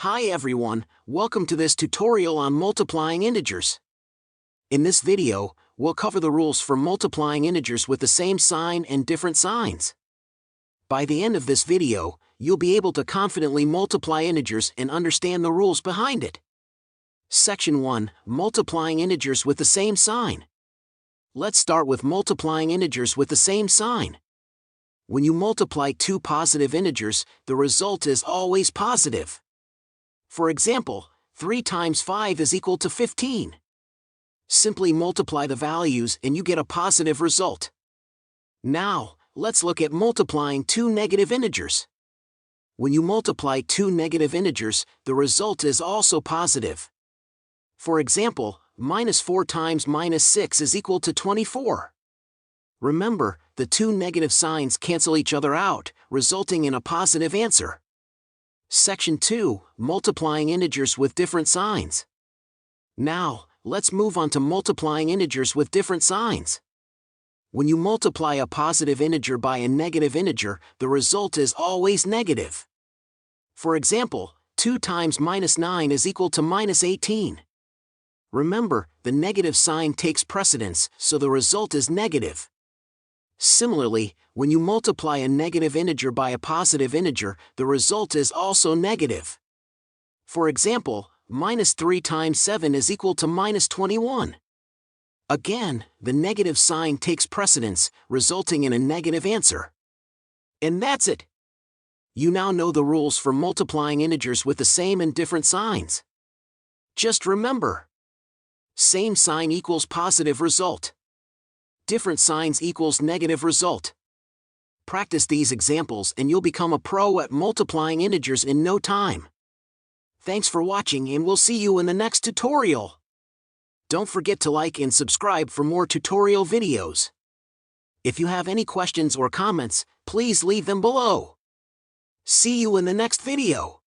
Hi everyone, welcome to this tutorial on multiplying integers. In this video, we'll cover the rules for multiplying integers with the same sign and different signs. By the end of this video, you'll be able to confidently multiply integers and understand the rules behind it. Section 1, Multiplying integers with the same sign. Let's start with multiplying integers with the same sign. When you multiply two positive integers, the result is always positive. For example, 3 times 5 is equal to 15. Simply multiply the values and you get a positive result. Now, let's look at multiplying two negative integers. When you multiply two negative integers, the result is also positive. For example, -4 times -6 is equal to 24. Remember, the two negative signs cancel each other out, resulting in a positive answer. Section 2, Multiplying integers with different signs. Now, let's move on to multiplying integers with different signs. When you multiply a positive integer by a negative integer, the result is always negative. For example, 2 times -9 is equal to -18. Remember, the negative sign takes precedence, so the result is negative. Similarly, when you multiply a negative integer by a positive integer, the result is also negative. For example, -3 times 7 is equal to -21. Again, the negative sign takes precedence, resulting in a negative answer. And that's it. You now know the rules for multiplying integers with the same and different signs. Just remember, same sign equals positive result. Different signs equals negative result. Practice these examples and you'll become a pro at multiplying integers in no time. Thanks for watching and we'll see you in the next tutorial. Don't forget to like and subscribe for more tutorial videos. If you have any questions or comments, please leave them below. See you in the next video.